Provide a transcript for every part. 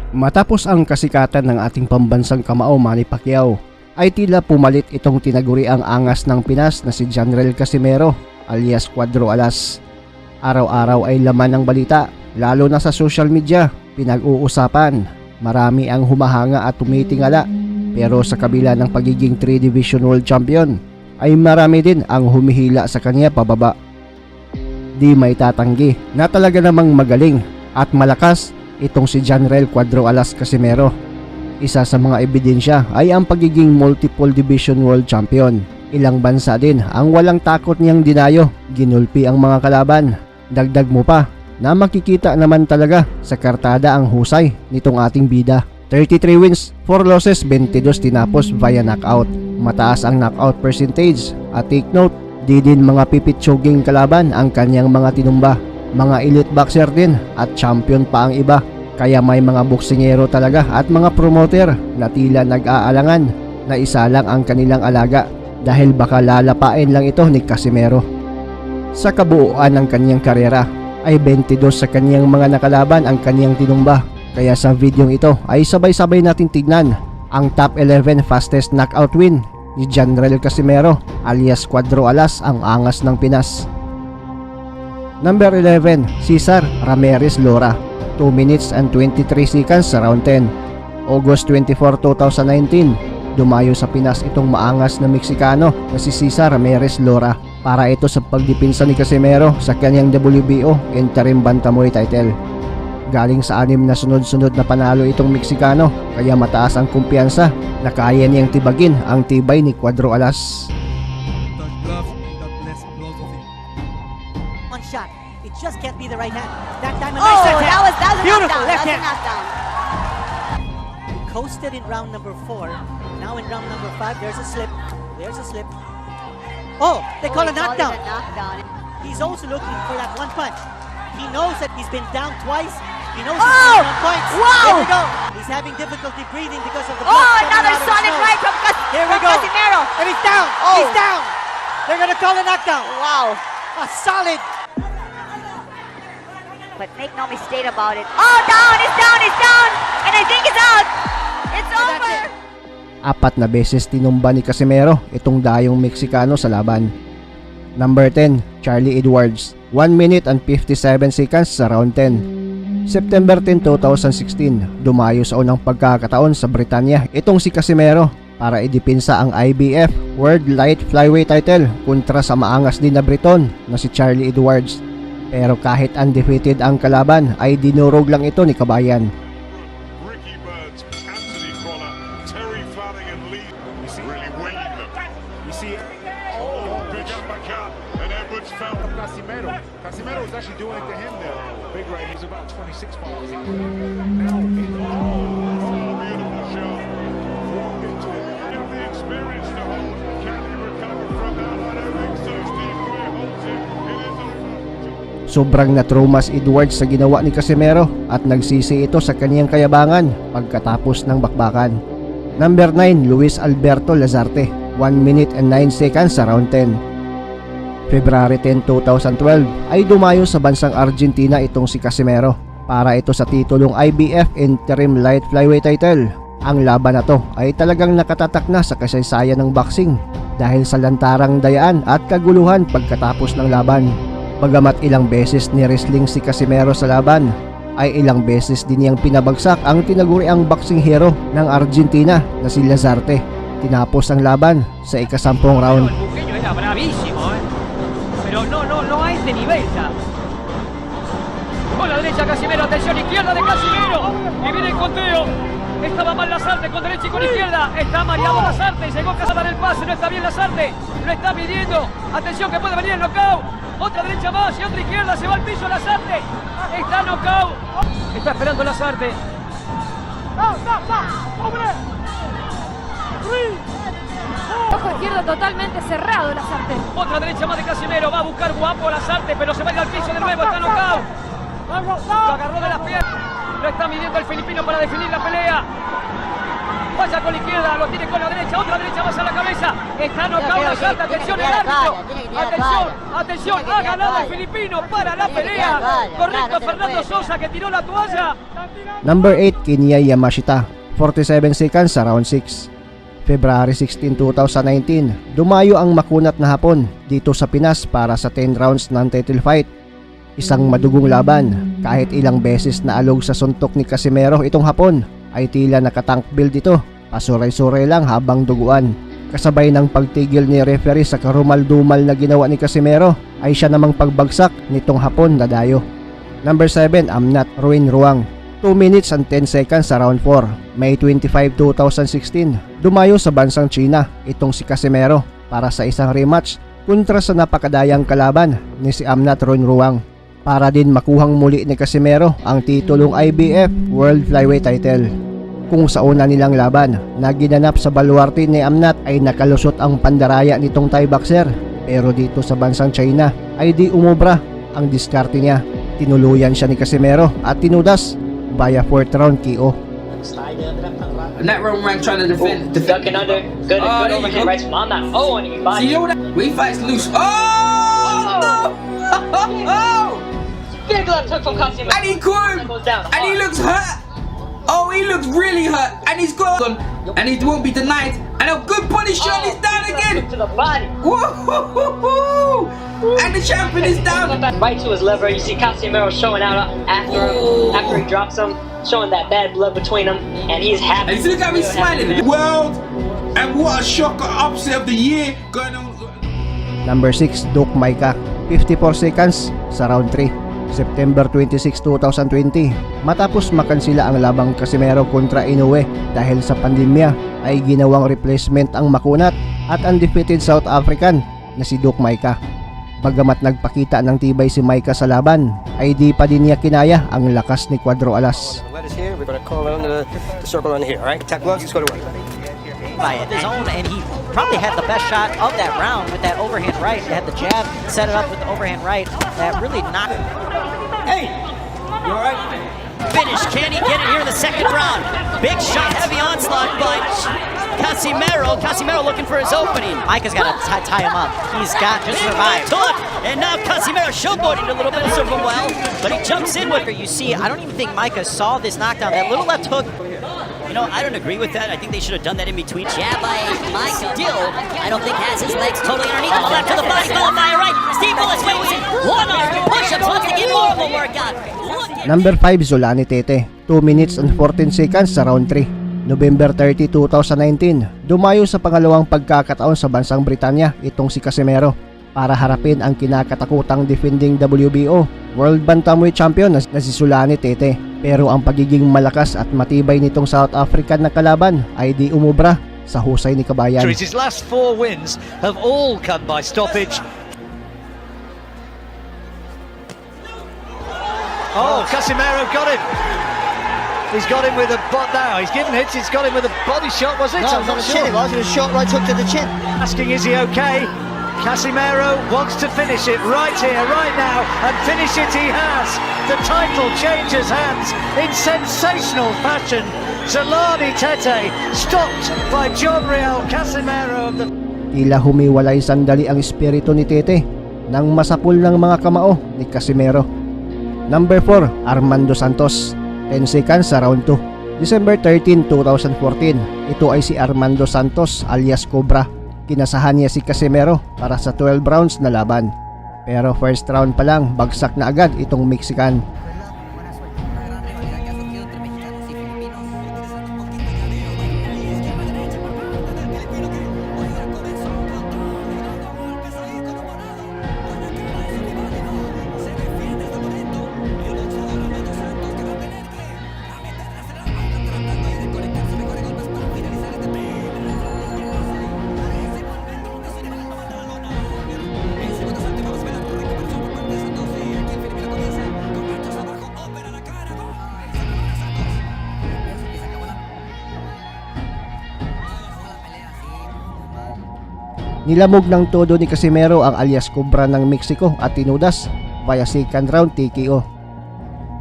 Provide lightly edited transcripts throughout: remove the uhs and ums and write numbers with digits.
Matapos ang kasikatan ng ating pambansang kamao Manny Pacquiao, ay tila pumalit itong tinaguriang angas ng Pinas na si Janrel Casimero alias Cuadro Alas. Araw-araw ay laman ng balita, lalo na sa social media, pinag-uusapan. Marami ang humahanga at tumitingala, pero sa kabila ng pagiging 3-division world champion, ay marami din ang humihila sa kanya pababa. Di may tatanggi na talaga namang magaling at malakas itong si Janrel Cuadro Alas Casimero. Isa sa mga ebidensya ay ang pagiging multiple division world champion. Ilang bansa din ang walang takot niyang dinayo, ginulpi ang mga kalaban. Dagdag mo pa na makikita naman talaga sa kartada ang husay nitong ating bida. 33 wins, 4 losses, 22 tinapos via knockout. Mataas ang knockout percentage at take note, di din mga pipitsuging kalaban ang kanyang mga tinumba. Mga elite boxer din at champion pa ang iba, kaya may mga boksingero talaga at mga promoter na tila nag-aalangan na isa lang ang kanilang alaga dahil baka lalapain lang ito ni Casimero. Sa kabuuan ng kanyang karera ay 22 sa kanyang mga nakalaban ang kanyang tinumba, kaya sa videong ito ay sabay-sabay natin tignan ang top 11 fastest knockout win ni Janrel Casimero alias Cuadro Alas, ang angas ng Pinas. Number 11, Cesar Ramirez Lora, 2 minutes and 23 seconds sa round 10. August 24, 2019, dumayo sa Pinas itong maangas na Meksikano na si Cesar Ramirez Lora para ito sa pagdipinsa ni Casimero sa kanyang WBO interim bantamweight title. Galing sa 6 na sunod-sunod na panalo itong Meksikano, kaya mataas ang kumpiyansa na kaya niyang tibagin ang tibay ni Cuadro Alas. Shot. It just can't be the right hand. That time a nice left hand. That was Beautiful a left hand. knockdown. Coasted in round number 4. Now in round number 5, there's a slip. There's a slip. Oh, they call a knockdown. He's also looking for that one punch. He knows that he's been down twice. He knows he's been on points. Wow! Here we go. He's having difficulty breathing because of the blood Oh, coming another out of his solid nose. right from Here we go. Casimero. And he's down. Oh. He's down. They're gonna call a knockdown. Wow. A solid. But make no mistake about it. Oh, down! It's down! It's down! And I think it's out! It's over! 4 na beses tinumba ni Casimero itong dayong Meksikano sa laban. Number 10, Charlie Edwards, 1 minute and 57 seconds sa round 10. September 10, 2016, dumayo sa unang pagkakataon sa Britanya itong si Casimero para idipinsa ang IBF World Light Flyweight title kontra sa maangas din na Briton na si Charlie Edwards. Pero kahit undefeated ang kalaban ay dinurog lang ito ni Kabayan. Ricky Birds, Anthony Crolla, Terry Flanagan Lee. You see, really weighing them. You see, big uppercut, and Edwards fell. Casimero. Casimero was actually doing it to him there. Big right, he's about 26 pounds. Now, Beautiful shot. Walked into it. You have the experience to hold. Can he recover from that? I don't think so. Steve Greer holds it. It is over. Sobrang na-trauma si Edwards sa ginawa ni Casimero at nagsisi ito sa kaniyang kayabangan pagkatapos ng bakbakan. Number 9, Luis Alberto Lazarte, 1 minute and 9 seconds sa round 10. February 10, 2012 ay dumayo sa bansang Argentina itong si Casimero para ito sa titulong IBF Interim Light Flyweight title. Ang laban na to ay talagang nakatatak na sa kasaysayan ng boxing dahil sa lantarang dayaan at kaguluhan pagkatapos ng laban. Bagamat ilang beses ni-wrestling si Casimero sa laban, ay ilang beses din niyang pinabagsak ang tinaguriang boxing hero ng Argentina na si Lazarte. Tinapos ang laban sa ika-10 round. El bujeño era bravísimo, pero no a este nivel ya. Con la derecha Casimero, atención, izquierda de Casimero, y viene el conteo. Estaba mal Lazarte con derecha y con izquierda. Está mareado Lazarte, llegó Casada en el pase, no está bien Lazarte, lo está midiendo. Atención que puede venir el knockout. Otra derecha más y otra izquierda, se va al piso Lazarte. Está knockout. Está esperando Lazarte. Ojo izquierdo totalmente cerrado Lazarte. Otra derecha más de Casimero, va a buscar guapo Lazarte, pero se va a ir al piso de nuevo, está knockout. Lo agarró de las piernas. Lo está midiendo el filipino para definir la pelea. Vaya con la izquierda, lo tiene con la derecha, otra derecha, vaya a la cabeza. Está nocao la Salta, atención el árbitro. Atención, atención, ha ganado el filipino para la pelea. Correcto, Fernando Sosa que tiró la toalla. Number 8, Kinya Yamashita, 47 seconds sa round 6. February 16, 2019, dumayo ang makunat na Hapon dito sa Pinas para sa 10 rounds ng title fight. Isang madugong laban, kahit ilang beses na alog sa suntok ni Casimero itong Hapon, ay tila nakatank build ito, pasuray-suray lang habang duguan. Kasabay ng pagtigil ni referee sa karumal-dumal na ginawa ni Casimero, ay siya namang pagbagsak nitong Hapon na dayo. Number 7, Amnat Ruin Ruang, 2 minutes and 10 seconds sa round 4, May 25, 2016. Dumayo sa bansang China itong si Casimero para sa isang rematch kontra sa napakadayang kalaban ni si Amnat Ruin Ruang para din makuhang muli ni Casimero ang titulong IBF World Flyweight title. Kung sa una nilang laban na ginanap sa baluarte ni Amnat ay nakalusot ang pandaraya nitong Thai boxer, pero dito sa bansang China ay di umubra ang diskarte niya. Tinuluyan siya ni Casimero at tinudas via 4th round KO. And that Roman Reigns trying to defend. Ducking under. Good overhand rights from Amnat. Oh, and he body. See, we fights loose. Oh! No! Big left hook from Casimero. And he caught him. Goes down. And he looks hurt. Oh, he looks really hurt. And he's gone. And he won't be denied. And a good body shot. He's down again. To the body. Woo-hoo-hoo-hoo. And the champion is down. Right to his liver. You see Casimero showing out after him, after he drops him, showing that bad blood between them, and he's happy. And look how he's smiling. World, and what a shocker upset of the year going on. Number 6, Duke Maika, 54 seconds sa round 3, September 26, 2020. Matapos makansila ang labang Casimero kontra Inoue dahil sa pandemya, ay ginawang replacement ang makunat at undefeated South African na si Duke Maika. Bagamat nagpakita ng tibay si Maika sa laban, ay di pa din niya kinaya ang lakas ni Cuadro Alas. Here, we're going to call on the circle on here, all right? Tap gloves, let's go to work. By his own, and he probably had the best shot of that round with that overhand right. He had the jab, set it up with the overhand right. That really knocked. Hey! You all right? Finish. Can he get it here in the second round? Big shot, heavy onslaught, but Casimero looking for his opening. Micah's got to tie him up. He's got to survive. Look, and now Casimero showboating a little bit of serve well, but he jumps in with her. You see, I don't even think Micah saw this knockdown. That little left hook. You know, I don't agree with that. I think they should have done that in between. Jab by Micah. Still, I don't think has his legs totally underneath. Oh, left to the body, followed by a right. Steve Willis waits it. One arm, push-ups, wants to get more of a workout. Number 5, Zolani Tete, 2 minutes and 14 seconds sa round 3, November 30, 2019. Dumayo sa pangalawang pagkakataon sa bansang Britanya itong si Casimero para harapin ang kinakatakutang defending WBO World Bantamweight Champion na si Zolani Tete. Pero ang pagiging malakas at matibay nitong South African na kalaban ay di umubra sa husay ni Kabayan. His last 4 wins have all come by stoppage. Oh, Casimero got him. He's got him with a butt now. He's given hits. He's got him with a body shot. Was it? No, I'm not sure. It was a short right hook to the chin. Asking, is he okay? Casimero wants to finish it right here, right now, and finish it he has. The title changes hands in sensational fashion. Zolani Tete stopped by John Real Casimero of the... Tila humiwalay sandali ang espiritu ni Tete nang masapul ng mga kamao ni Casimero. Number 4, Armando Santos, 10 seconds sa round 2, December 13, 2014. Ito ay si Armando Santos alias Cobra. Kinasahan niya si Casimero para sa 12 rounds na laban. Pero first round pa lang, bagsak na agad itong Mexican. Nilamog ng todo ni Casimero ang alias Cobra ng Mexico at tinudas via second round TKO.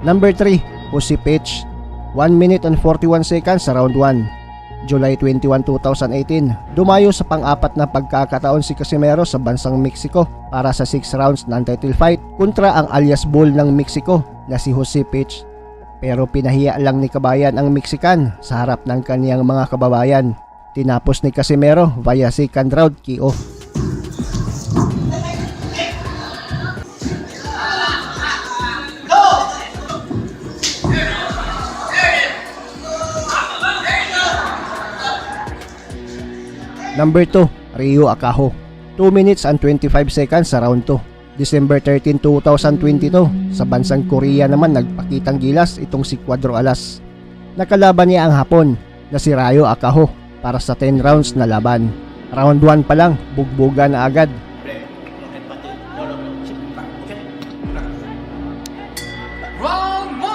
Number 3, Pussy Page, 1 minute and 41 seconds sa round 1, July 21, 2018, dumayo sa pang-apat na pagkakataon si Casimero sa bansang Mexico para sa 6 rounds non-title fight kontra ang alias Bull ng Mexico na si Jose Peach. Pero pinahiya lang ni Kabayan ang Mexican sa harap ng kaniyang mga kababayan. Tinapos ni Casimero via second round KO. Number 2, Ryo Akaho. 2 minutes and 25 seconds sa round 2. December 13, 2022, sa bansang Korea naman nagpakitang gilas itong si Cuadro Alas. Nakalaban niya ang Hapon na si Ryo Akaho para sa 10 rounds na laban. Round 1 pa lang, bugbugan na agad. Round 1.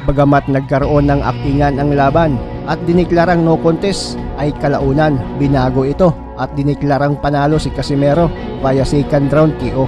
Bagamat nagkaroon ng aktingan ang laban at diniklarang no contest, ay kalaunan binago ito at diniklarang panalo si Casimero via second round KO.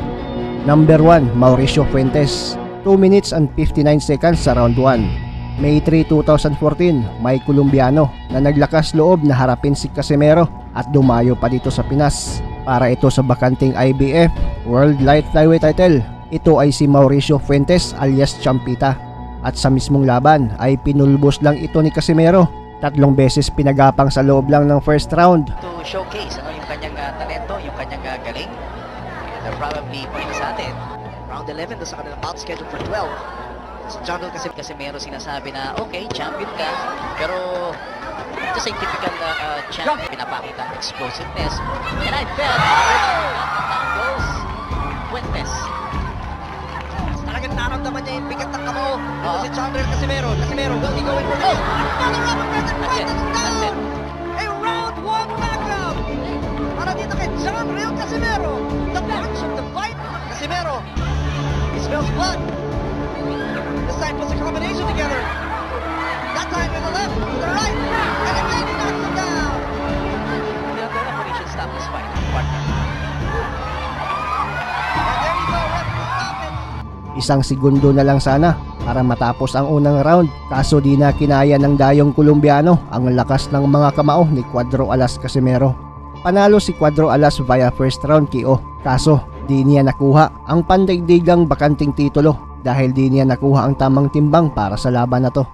Number 1, Mauricio Fuentes. 2 minutes and 59 seconds sa round 1. May 3, 2014, may Colombiano na naglakas loob na harapin si Casimero at dumayo pa dito sa Pinas para ito sa bakanting IBF World Light Flyweight title. Ito ay si Mauricio Fuentes alias Champita. At sa mismong laban ay pinulbos lang ito ni Casimero. 3 beses pinagapang sa loob lang ng first round. To showcase yung kanyang talento, yung kanyang galing. And probably pwede sa atin. Round 11 doon sa kanilang bout schedule for 12. Sa jungle kasi Casimero sinasabi na okay, champion ka, pero ito sa typical champion, pinapakita ang explosiveness. And I felt that goes Fuentes. Talagang naramdaman niya yung bigat ng kamao. Ito si Chandler Casimero. Casimero, will he go in for it? That's it. A round 1 knockout! Para dito kay John Real Casimero. The punch of the fight. Casimero. He smells blood. This time puts a combination together. That time with the left, with the right. And again he knocks him down. The other referee should stop this fight. Partner. And there you go, referee, stop it. Isang segundo na lang sana para matapos ang unang round, kaso di na kinaya ng dayong Colombiano ang lakas ng mga kamao ni Cuadro Alas Casimero. Panalo si Cuadro Alas via first round KO, kaso di niya nakuha ang pandaigdigang bakanting titulo dahil di niya nakuha ang tamang timbang para sa laban na to.